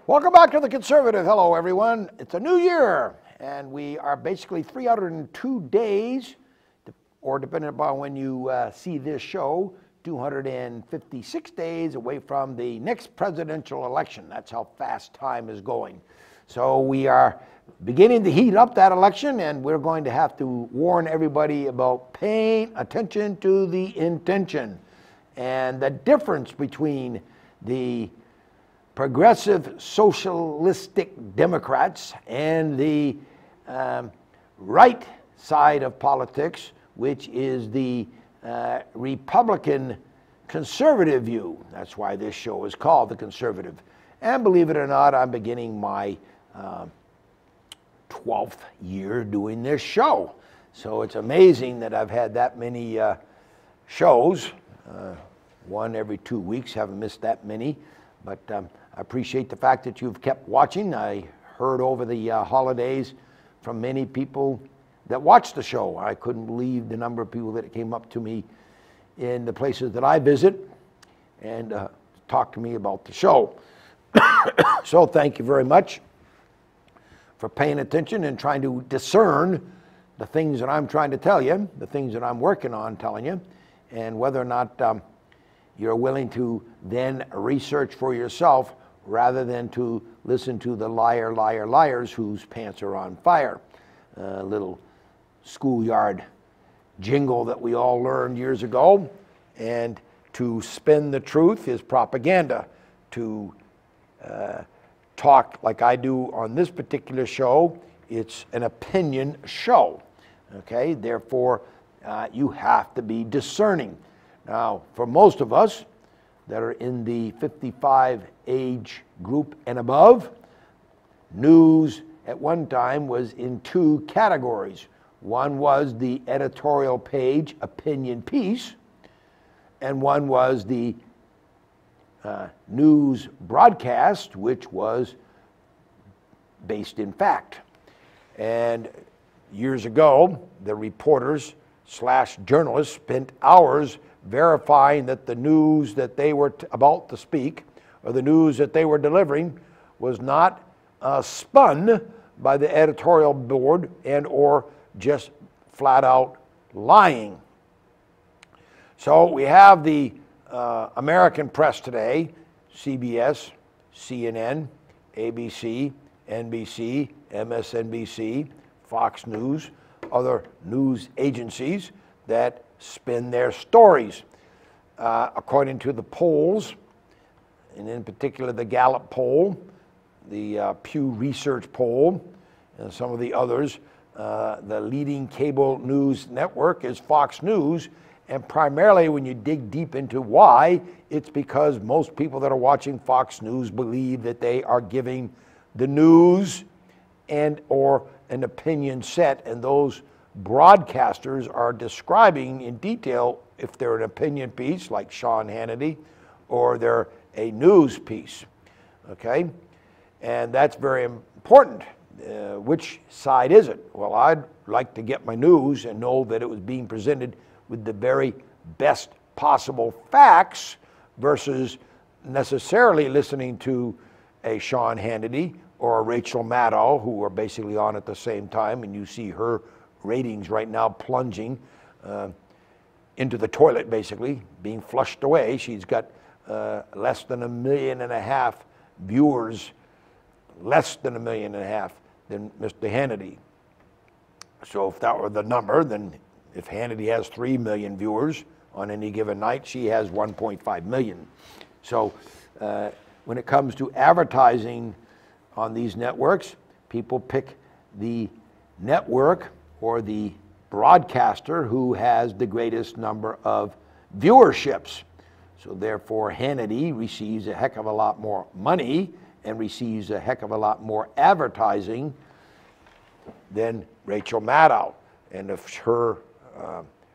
Welcome back to The Conservative. Hello, everyone. It's a new year, and we are basically 302 days, or depending upon when you see this show, 256 days away from the next presidential election. That's how fast time is going. So we are beginning to heat up that election, and we're going to have to warn everybody about paying attention to the intention and the difference between the progressive socialistic Democrats and the right side of politics, which is the Republican conservative view. That's why this show is called The Conservative. And believe it or not, I'm beginning my 12th year doing this show. So it's amazing that I've had that many shows, one every 2 weeks, haven't missed that many. But I appreciate the fact that you've kept watching. I heard over the holidays from many people that watched the show. I couldn't believe the number of people that came up to me in the places that I visit and talked to me about the show. So thank you very much for paying attention and trying to discern the things that I'm trying to tell you, the things that I'm working on telling you, and whether or not you're willing to then research for yourself rather than to listen to the liars whose pants are on fire. Little schoolyard jingle that we all learned years ago. And to spin the truth is propaganda. To talk like I do on this particular show, it's an opinion show. Okay, therefore you have to be discerning. Now, for most of us that are in the 55 age group and above, news at one time was in two categories. One was the editorial page opinion piece, and one was the news broadcast, which was based in fact. And years ago, the reporters / journalists spent hours verifying that the news that they were about to speak, or the news that they were delivering, was not spun by the editorial board and or just flat out lying. So we have the American press today: CBS, CNN, ABC, NBC, MSNBC, Fox News, other news agencies that spin their stories. According to the polls, and in particular the Gallup poll, the Pew Research poll, and some of the others, the leading cable news network is Fox News. And primarily when you dig deep into why, it's because most people that are watching Fox News believe that they are giving the news and or an opinion set, and those broadcasters are describing in detail if they're an opinion piece like Sean Hannity or they're a news piece. Okay? And that's very important. Which side is it? Well, I'd like to get my news and know that it was being presented with the very best possible facts versus necessarily listening to a Sean Hannity or a Rachel Maddow, who are basically on at the same time, and you see her ratings right now plunging into the toilet, basically, being flushed away. She's got less than 1.5 million viewers, less than 1.5 million than Mr. Hannity. So if that were the number, then if Hannity has 3 million viewers on any given night, she has 1.5 million. So when it comes to advertising on these networks, people pick the network or the broadcaster who has the greatest number of viewerships. So therefore Hannity receives a heck of a lot more money and receives a heck of a lot more advertising than Rachel Maddow. And if her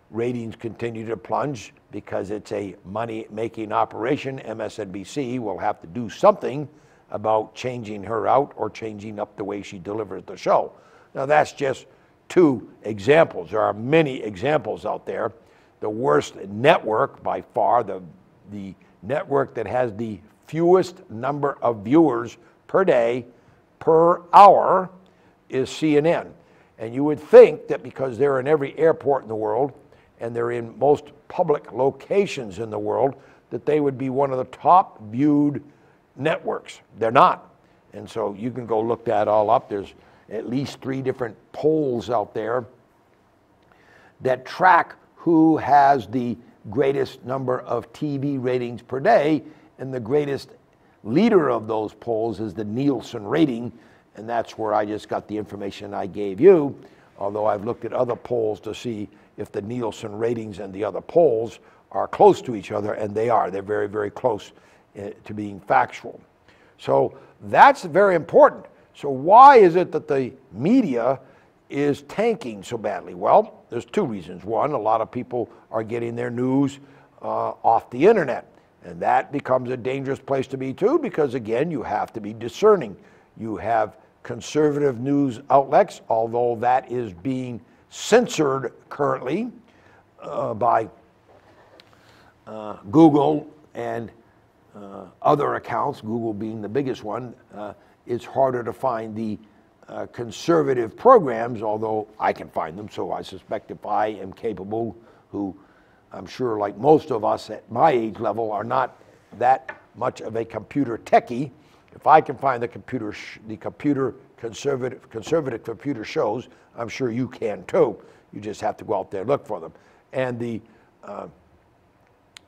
ratings continue to plunge because it's a money-making operation, MSNBC will have to do something about changing her out or changing up the way she delivers the show. Now that's just two examples. There are many examples out there. The worst network by far, the network that has the fewest number of viewers per day, per hour, is CNN. And you would think that because they're in every airport in the world and they're in most public locations in the world, that they would be one of the top viewed networks. They're not. And so you can go look that all up. There's at least 3 different polls out there that track who has the greatest number of TV ratings per day, and the greatest leader of those polls is the Nielsen rating, and that's where I just got the information I gave you, although I've looked at other polls to see if the Nielsen ratings and the other polls are close to each other, and they are. They're very, very close to being factual. So that's very important. So why is it that the media is tanking so badly? Well, there's 2 reasons. One, a lot of people are getting their news off the internet, and that becomes a dangerous place to be too, because again, you have to be discerning. You have conservative news outlets, although that is being censored currently by Google and other accounts, Google being the biggest one. It's harder to find the conservative programs, although I can find them, so I suspect if I am capable, who I'm sure like most of us at my age level are not that much of a computer techie, if I can find the conservative computer shows, I'm sure you can too. You just have to go out there and look for them. And the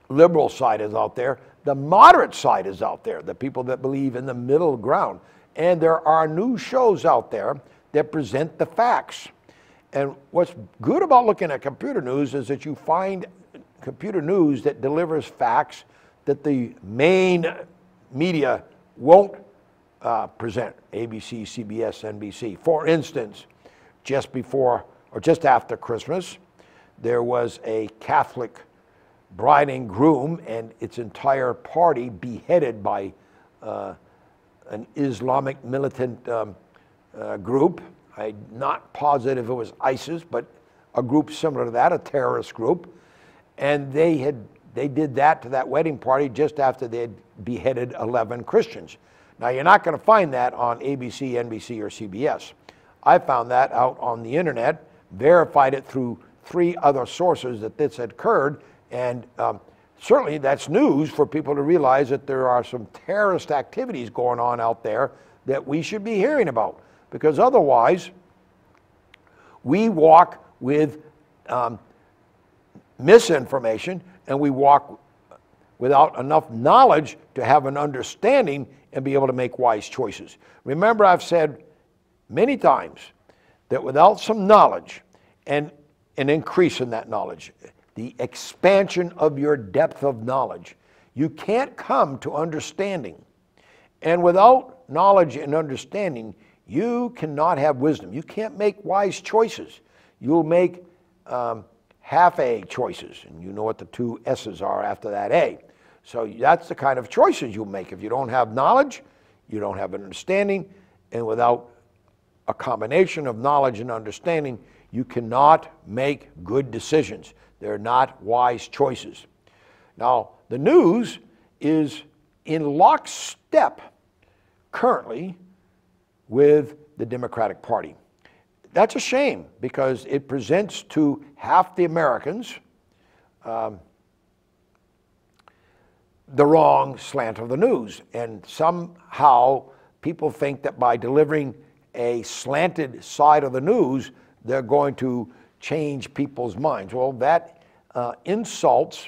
liberal side is out there. The moderate side is out there, the people that believe in the middle ground. And there are new shows out there that present the facts. And what's good about looking at computer news is that you find computer news that delivers facts that the main media won't present, ABC, CBS, NBC. For instance, just before or just after Christmas, there was a Catholic bride and groom and its entire party beheaded by an Islamic militant group. I'm not positive it was ISIS, but a group similar to that, a terrorist group. And they did that to that wedding party just after they had beheaded 11 Christians. Now, you're not going to find that on ABC, NBC, or CBS. I found that out on the internet, verified it through 3 other sources that this had occurred, and certainly that's news for people to realize that there are some terrorist activities going on out there that we should be hearing about, because otherwise we walk with misinformation, and we walk without enough knowledge to have an understanding and be able to make wise choices. Remember, I've said many times that without some knowledge and an increase in that knowledge, the expansion of your depth of knowledge, you can't come to understanding. And without knowledge and understanding, you cannot have wisdom. You can't make wise choices. You'll make half-A choices, and you know what the 2 S's are after that A. So that's the kind of choices you'll make. If you don't have knowledge, you don't have an understanding, and without a combination of knowledge and understanding, you cannot make good decisions. They're not wise choices. Now, the news is in lockstep currently with the Democratic Party. That's a shame, because it presents to half the Americans the wrong slant of the news. And somehow people think that by delivering a slanted side of the news, they're going to change people's minds. Well, that insults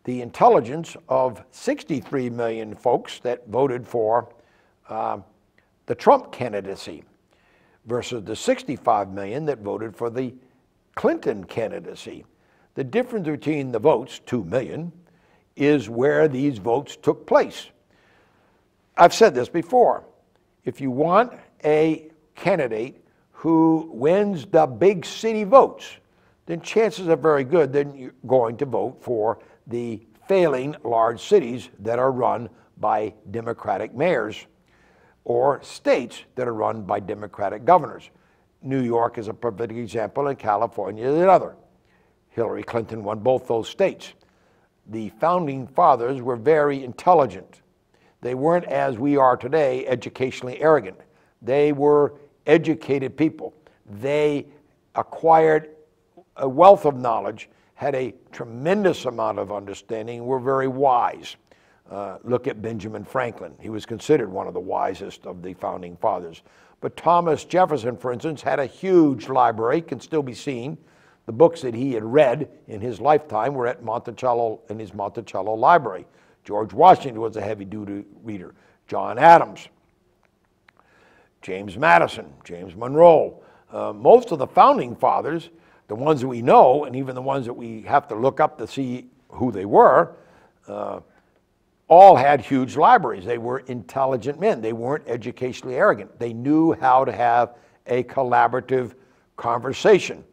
the intelligence of 63 million folks that voted for the Trump candidacy versus the 65 million that voted for the Clinton candidacy. The difference between the votes, 2 million, is where these votes took place. I've said this before. If you want a candidate who wins the big city votes, then chances are very good that you're going to vote for the failing large cities that are run by Democratic mayors or states that are run by Democratic governors. New York is a perfect example, and California is another. Hillary Clinton won both those states. The founding fathers were very intelligent. They weren't, as we are today, educationally arrogant. They were educated people. They acquired a wealth of knowledge, had a tremendous amount of understanding, were very wise. Look at Benjamin Franklin. He was considered one of the wisest of the founding fathers. But Thomas Jefferson, for instance, had a huge library, can still be seen. The books that he had read in his lifetime were at Monticello, in his Monticello library. George Washington was a heavy-duty reader. John Adams, James Madison, James Monroe. Most of the founding fathers, the ones that we know, and even the ones that we have to look up to see who they were, all had huge libraries. They were intelligent men. They weren't educationally arrogant. They knew how to have a collaborative conversation.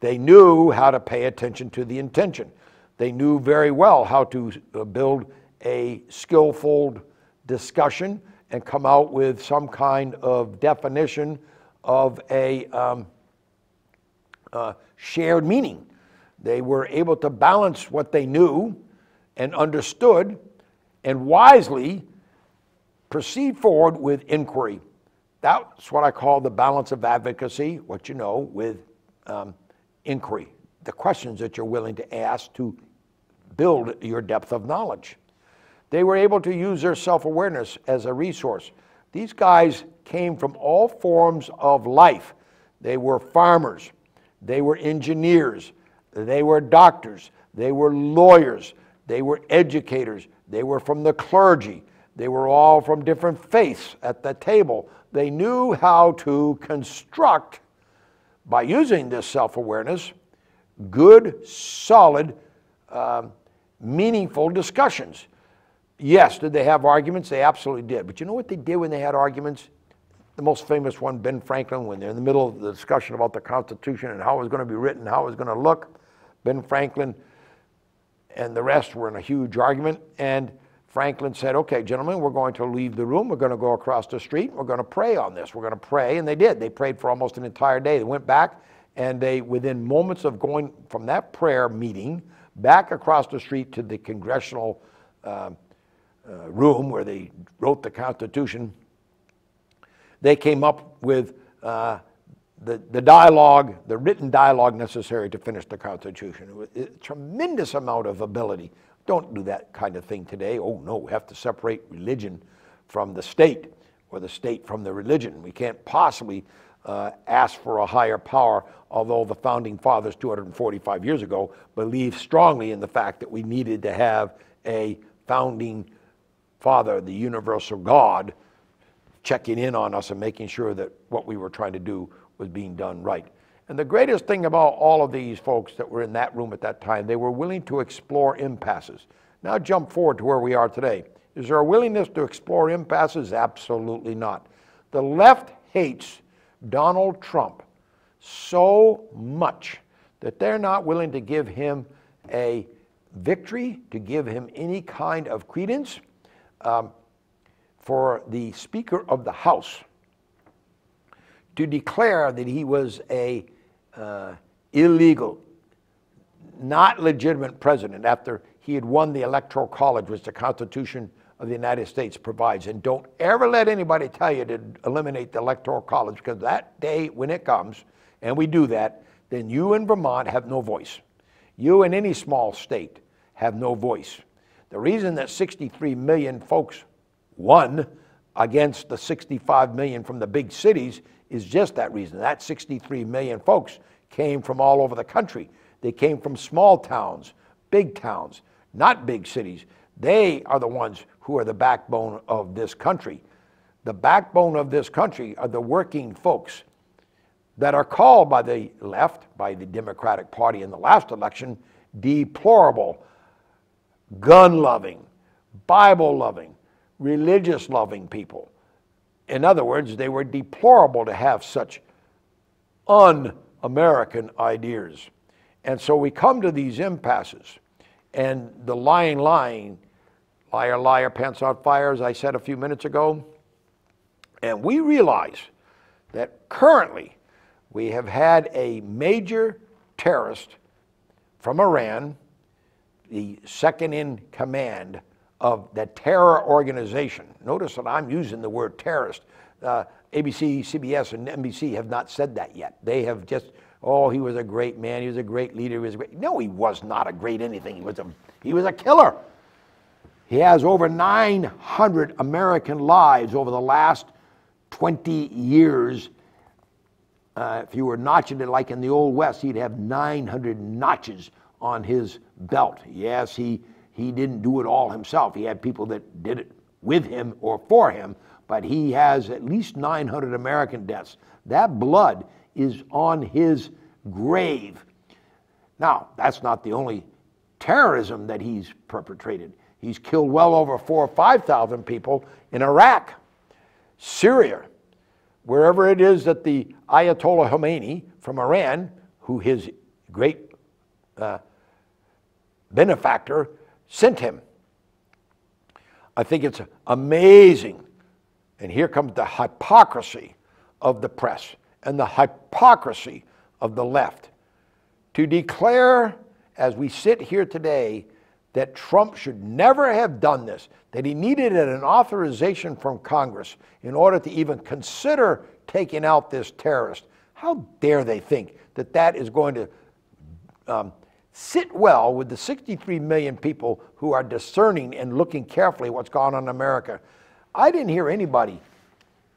They knew how to pay attention to the intention. They knew very well how to build a skillful discussion and come out with some kind of definition of a shared meaning. They were able to balance what they knew and understood and wisely proceed forward with inquiry. That's what I call the balance of advocacy, what you know, with inquiry. The questions that you're willing to ask to build your depth of knowledge. They were able to use their self-awareness as a resource. These guys came from all forms of life. They were farmers, they were engineers, they were doctors, they were lawyers, they were educators, they were from the clergy, they were all from different faiths at the table. They knew how to construct, by using this self-awareness, good, solid, meaningful discussions. Yes, did they have arguments? They absolutely did. But you know what they did when they had arguments? The most famous one, Ben Franklin, when they're in the middle of the discussion about the Constitution and how it was going to be written, how it was going to look. Ben Franklin and the rest were in a huge argument, and Franklin said, okay, gentlemen, we're going to leave the room. We're going to go across the street. We're going to pray on this. We're going to pray, and they did. They prayed for almost an entire day. They went back, and they, within moments of going from that prayer meeting back across the street to the congressional room where they wrote the Constitution, they came up with the dialogue, the written dialogue necessary to finish the Constitution. It was a tremendous amount of ability. Don't do that kind of thing today. Oh no, we have to separate religion from the state, or the state from the religion. We can't possibly ask for a higher power, although the founding fathers 245 years ago believed strongly in the fact that we needed to have a founding father, the universal God, checking in on us and making sure that what we were trying to do was being done right. And the greatest thing about all of these folks that were in that room at that time, they were willing to explore impasses. Now jump forward to where we are today. Is there a willingness to explore impasses? Absolutely not. The left hates Donald Trump so much that they're not willing to give him a victory, to give him any kind of credence. For the Speaker of the House to declare that he was a illegal, not legitimate president after he had won the Electoral College, which the Constitution of the United States provides. And don't ever let anybody tell you to eliminate the Electoral College, because that day when it comes, and we do that, then you in Vermont have no voice. You in any small state have no voice. The reason that 63 million folks won against the 65 million from the big cities is just that reason. That 63 million folks came from all over the country. They came from small towns, big towns, not big cities. They are the ones who are the backbone of this country. The backbone of this country are the working folks that are called by the left, by the Democratic Party in the last election, deplorable, gun-loving, Bible-loving, religious-loving people. In other words, they were deplorable to have such un-American ideas. And so we come to these impasses, and the lying, liar, liar, pants on fire, as I said a few minutes ago, and we realize that currently we have had a major terrorist from Iran, the second in command of the terror organization. Notice that I'm using the word terrorist. ABC, CBS, and NBC have not said that yet. They have just, oh, he was a great man, he was a great leader, he was a great... No, he was not a great anything. He was a killer. He has over 900 American lives over the last 20 years. If you were notching it like in the Old West, he'd have 900 notches on his belt. Yes, he didn't do it all himself. He had people that did it with him or for him, but he has at least 900 American deaths. That blood is on his grave. Now, that's not the only terrorism that he's perpetrated. He's killed well over 4,000 or 5,000 people in Iraq, Syria, wherever it is that the Ayatollah Khomeini from Iran, who his great benefactor sent him. I think it's amazing. And here comes the hypocrisy of the press and the hypocrisy of the left to declare, as we sit here today, that Trump should never have done this, that he needed an authorization from Congress in order to even consider taking out this terrorist. How dare they think that that is going to sit well with the 63 million people who are discerning and looking carefully what's gone on in America. I didn't hear anybody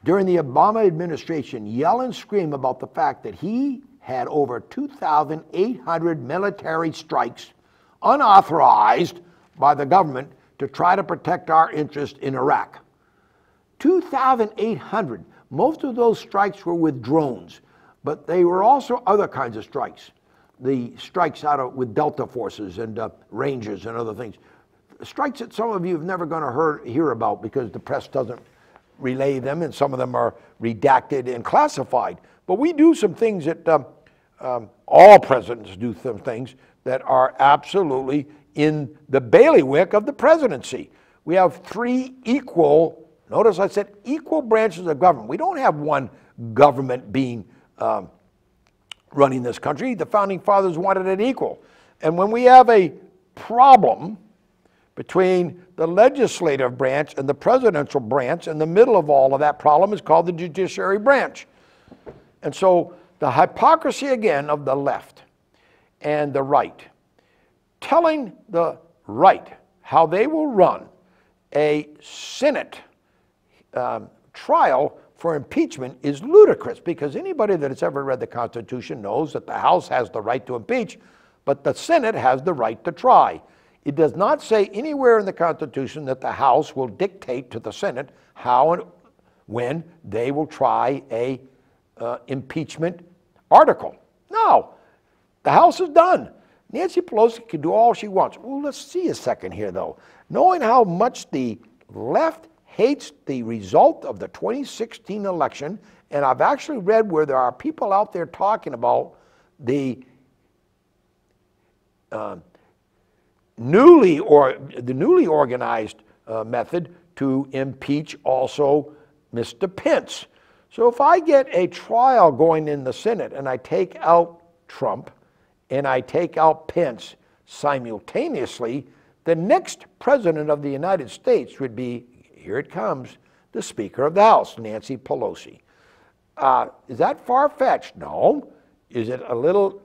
during the Obama administration yell and scream about the fact that he had over 2,800 military strikes unauthorized by the government to try to protect our interest in Iraq. 2,800. Most of those strikes were with drones, but they were also other kinds of strikes. The strikes with Delta forces and Rangers and other things. Strikes that some of you have never going to hear about because the press doesn't relay them, and some of them are redacted and classified. But we do some things that all presidents do, some things that are absolutely in the bailiwick of the presidency. We have three equal, notice I said equal branches of government. We don't have one government being running this country. The founding fathers wanted it equal. And when we have a problem between the legislative branch and the presidential branch, in the middle of all of that problem is called the judiciary branch. And so the hypocrisy again of the left and the right, telling the right how they will run a Senate trial for impeachment is ludicrous, because anybody that has ever read the Constitution knows that the House has the right to impeach, but the Senate has the right to try. It does not say anywhere in the Constitution that the House will dictate to the Senate how and when they will try a impeachment article. No, the House is done. Nancy Pelosi can do all she wants. Well, let's see a second here, though. Knowing how much the left hates the result of the 2016 election, and I've actually read where there are people out there talking about the newly organized method to impeach also Mr. Pence. So if I get a trial going in the Senate and I take out Trump and I take out Pence simultaneously, the next president of the United States would be, here it comes, the Speaker of the House, Nancy Pelosi. Is that far-fetched? No. Is it a little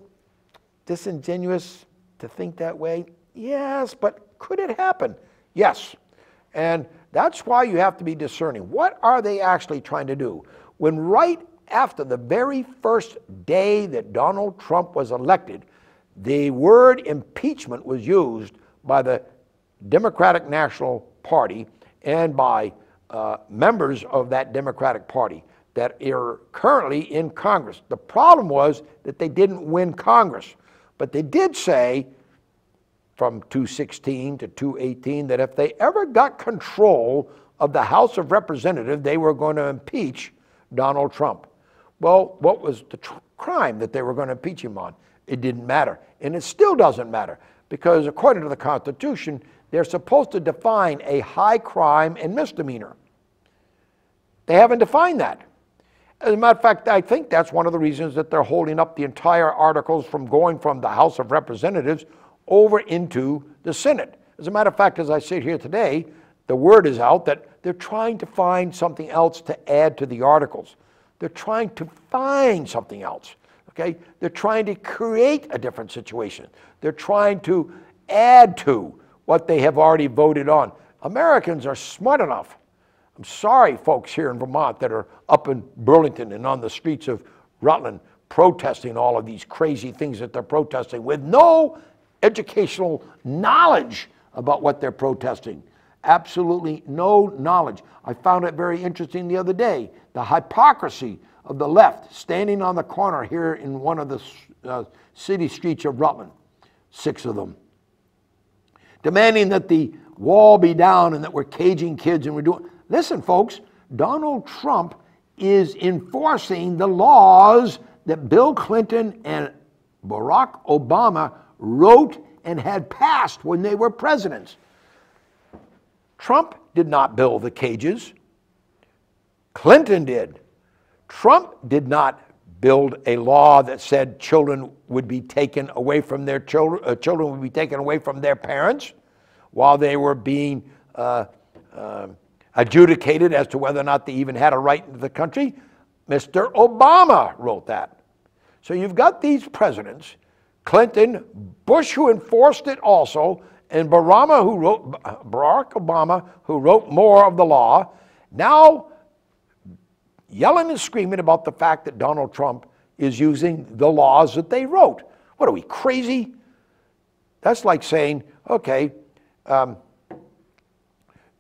disingenuous to think that way? Yes, but could it happen? Yes. And that's why you have to be discerning. What are they actually trying to do? When right after the very first day that Donald Trump was elected, the word impeachment was used by the Democratic National Party and by members of that Democratic Party that are currently in Congress. The problem was that they didn't win Congress, but they did say from 2016 to 2018 that if they ever got control of the House of Representatives, they were going to impeach Donald Trump. Well, what was the crime that they were going to impeach him on? It didn't matter, and it still doesn't matter, because according to the Constitution, they're supposed to define a high crime and misdemeanor. They haven't defined that. As a matter of fact, I think that's one of the reasons that they're holding up the entire articles from going from the House of Representatives over into the Senate, As a matter of fact, as I sit here today, the word is out that they're trying to find something else to add to the articles. They're trying to find something else, okay? They're trying to create a different situation. They're trying to add to what they have already voted on. Americans are smart enough. I'm sorry, folks here in Vermont that are up in Burlington and on the streets of Rutland protesting all of these crazy things that they're protesting with no educational knowledge about what they're protesting. Absolutely no knowledge. I found it very interesting the other day, the hypocrisy of the left standing on the corner here in one of the city streets of Rutland, 6 of them, demanding that the wall be down and that we're caging kids and we're doing... Listen, folks, Donald Trump is enforcing the laws that Bill Clinton and Barack Obama wrote and had passed when they were presidents. Trump did not build the cages. Clinton did. Trump did not build a law that said children would be taken away from their children would be taken away from their parents while they were being adjudicated as to whether or not they even had a right into the country. Mr. Obama wrote that. So you've got these presidents, Clinton, Bush, who enforced it also, and Barack Obama, who wrote more of the law, now yelling and screaming about the fact that Donald Trump is using the laws that they wrote. What are we, crazy? That's like saying, okay,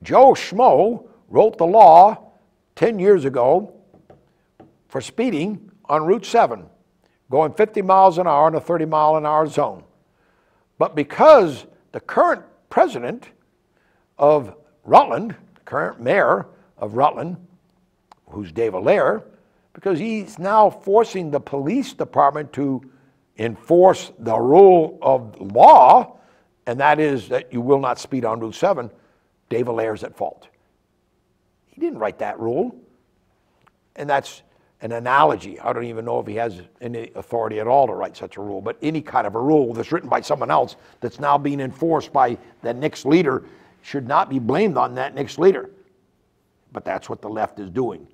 Joe Schmo wrote the law 10 years ago for speeding on Route 7, going 50 miles an hour in a 30-mile-an-hour zone. But because the current president of Rutland, the current mayor of Rutland, who's Dave Allaire, because he's now forcing the police department to enforce the rule of law, and that is that you will not speed on Route 7, Dave Allaire's at fault. He didn't write that rule. And that's an analogy. I don't even know if he has any authority at all to write such a rule, but any kind of a rule that's written by someone else that's now being enforced by the next leader should not be blamed on that next leader. But that's what the left is doing.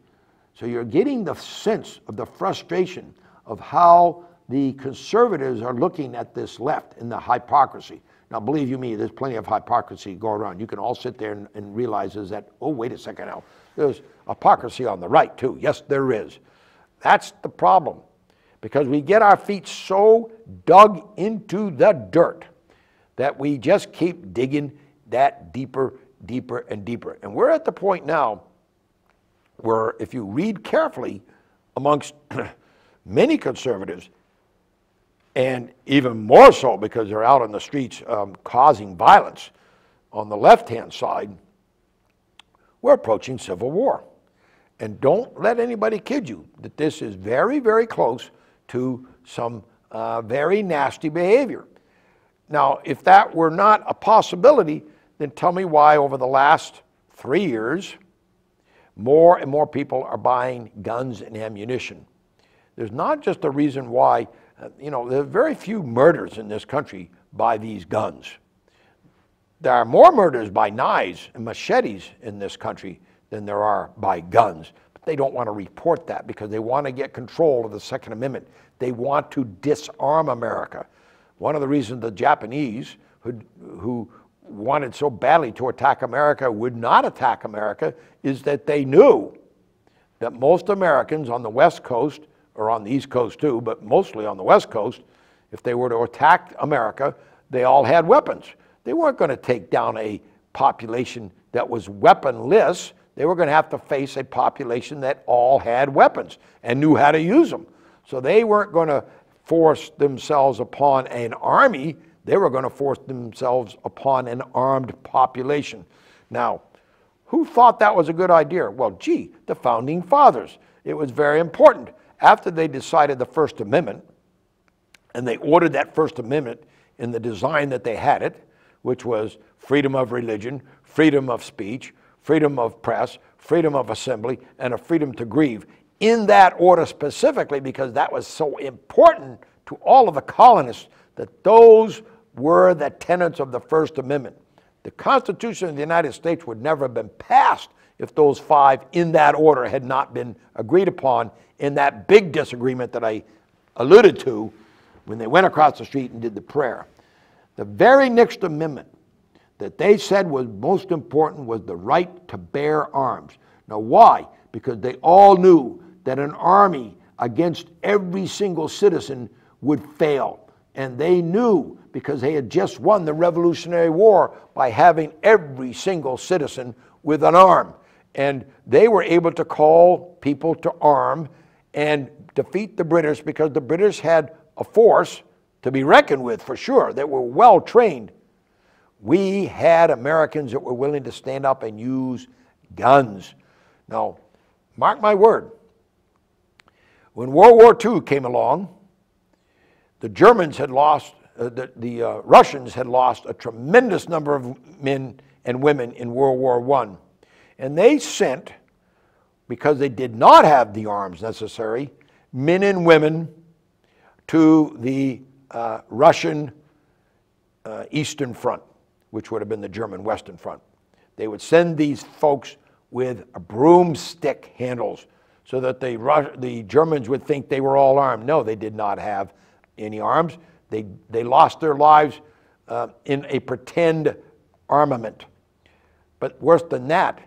So you're getting the sense of the frustration of how the conservatives are looking at this left and the hypocrisy. Now, believe you me, there's plenty of hypocrisy going around. You can all sit there and realize is that, oh, wait a second now, there's hypocrisy on the right too. Yes, there is. That's the problem, because we get our feet so dug into the dirt that we just keep digging that deeper, deeper, and deeper. And we're at the point now where if you read carefully amongst many conservatives, and even more so because they're out on the streets causing violence on the left-hand side, we're approaching civil war. And don't let anybody kid you that this is very, very close to some very nasty behavior. Now, if that were not a possibility, then tell me why over the last 3 years, more and more people are buying guns and ammunition. There's not just a reason why, there are very few murders in this country by these guns. There are more murders by knives and machetes in this country than there are by guns. But they don't want to report that because they want to get control of the Second Amendment. They want to disarm America. One of the reasons the Japanese, who wanted so badly to attack America, would not attack America, is that they knew that most Americans on the West Coast, or on the East Coast too, but mostly on the West Coast, if they were to attack America, they all had weapons. They weren't going to take down a population that was weaponless. They were going to have to face a population that all had weapons and knew how to use them. So they weren't going to force themselves upon an army. They were going to force themselves upon an armed population. Now, who thought that was a good idea? Well, gee, the Founding Fathers. It was very important. After they decided the First Amendment, and they ordered that First Amendment in the design that they had it, which was freedom of religion, freedom of speech, freedom of press, freedom of assembly, and a freedom to grieve, in that order specifically, because that was so important to all of the colonists, that those were the tenets of the First Amendment. The Constitution of the United States would never have been passed if those 5 in that order had not been agreed upon in that big disagreement that I alluded to when they went across the street and did the prayer. The very next amendment that they said was most important was the right to bear arms. Now why? Because they all knew that an army against every single citizen would fail. And they knew, because they had just won the Revolutionary War by having every single citizen with an arm. And they were able to call people to arm and defeat the British, because the British had a force to be reckoned with for sure, that were well trained. We had Americans that were willing to stand up and use guns. Now, mark my word, when World War II came along, the Germans had lost, the Russians had lost a tremendous number of men and women in World War I. And they sent, because they did not have the arms necessary, men and women to the Russian Eastern Front, which would have been the German Western Front. They would send these folks with broomstick handles so that the Germans would think they were all armed. No, they did not have any arms. They lost their lives in a pretend armament. But worse than that,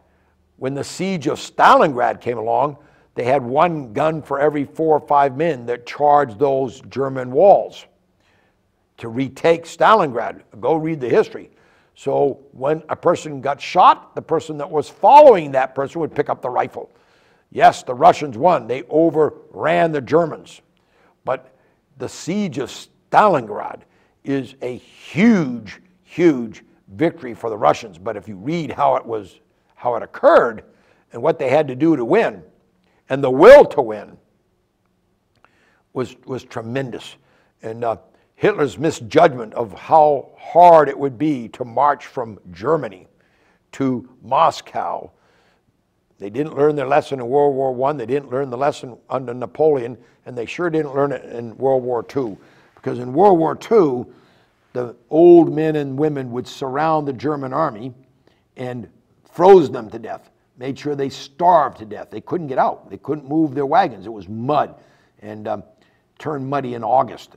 when the siege of Stalingrad came along, they had 1 gun for every 4 or 5 men that charged those German walls to retake Stalingrad. Go read the history. So when a person got shot, the person that was following that person would pick up the rifle. Yes, the Russians won. They overran the Germans. But the siege of Stalingrad is a huge, huge victory for the Russians. But if you read how it occurred and what they had to do to win, and the will to win was tremendous. And Hitler's misjudgment of how hard it would be to march from Germany to Moscow. They didn't learn their lesson in World War I, they didn't learn the lesson under Napoleon, and they sure didn't learn it in World War II. Because in World War II, the old men and women would surround the German army and froze them to death, made sure they starved to death. They couldn't get out. They couldn't move their wagons. It was mud, and turned muddy in August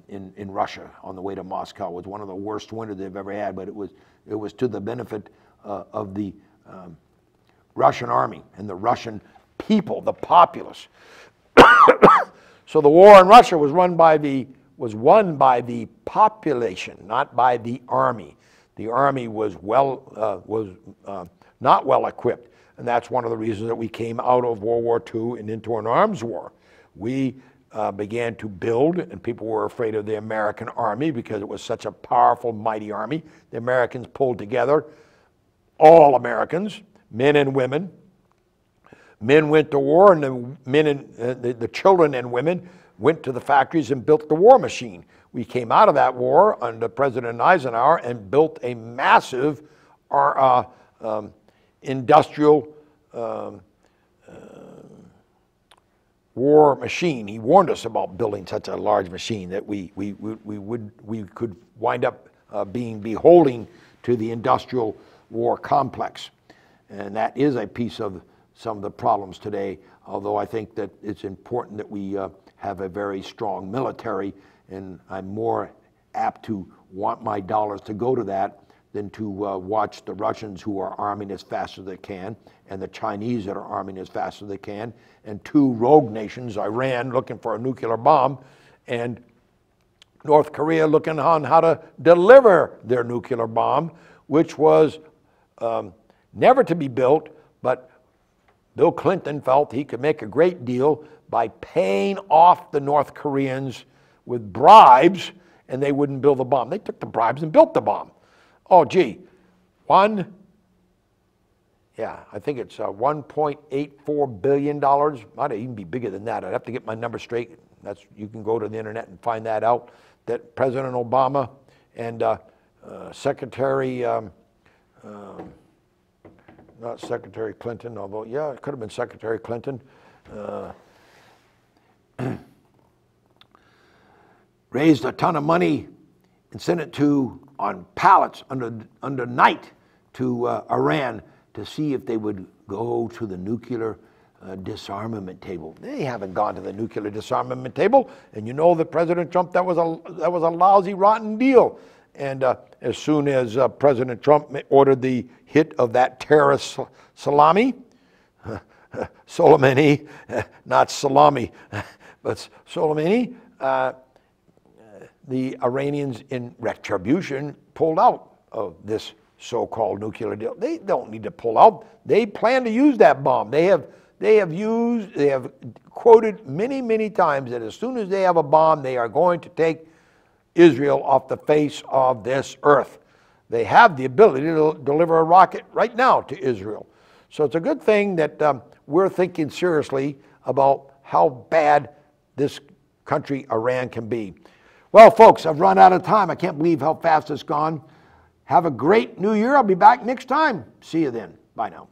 in Russia on the way to Moscow. It was one of the worst winters they've ever had, but it was to the benefit of the Russian army and the Russian people, the populace. So the war in Russia was won by the population, not by the army. The army was not well equipped, and that's one of the reasons that we came out of World War II and into an arms war. We began to build, and people were afraid of the American army because it was such a powerful, mighty army. The Americans pulled together, all Americans, men and women. Men went to war, and the children and women went to the factories and built the war machine. We came out of that war under President Eisenhower and built a massive industrial war machine. He warned us about building such a large machine that we could wind up being beholden to the industrial war complex. And that is a piece of some of the problems today, although I think that it's important that we have a very strong military, and I'm more apt to want my dollars to go to that than to watch the Russians, who are arming as fast as they can, and the Chinese that are arming as fast as they can, and 2 rogue nations, Iran looking for a nuclear bomb, and North Korea looking on how to deliver their nuclear bomb, which was never to be built, but Bill Clinton felt he could make a great deal by paying off the North Koreans with bribes, and they wouldn't build the bomb. They took the bribes and built the bomb. Oh, gee, I think it's $1.84 billion. Might even be bigger than that. I'd have to get my number straight. You can go to the internet and find that out. That President Obama and Secretary, not Secretary Clinton, although, yeah, it could have been Secretary Clinton, raised a ton of money and sent it to on pallets under night to Iran to see if they would go to the nuclear disarmament table. They haven't gone to the nuclear disarmament table, and you know that President Trump, that was a lousy, rotten deal. And as soon as President Trump ordered the hit of that terrorist Soleimani, not salami, but Soleimani, the Iranians in retribution pulled out of this so-called nuclear deal. They don't need to pull out. They plan to use that bomb. They have quoted many, many times that as soon as they have a bomb, they are going to take Israel off the face of this earth. They have the ability to deliver a rocket right now to Israel. So it's a good thing that we're thinking seriously about how bad this country, Iran, can be. Well, folks, I've run out of time. I can't believe how fast it's gone. Have a great new year. I'll be back next time. See you then. Bye now.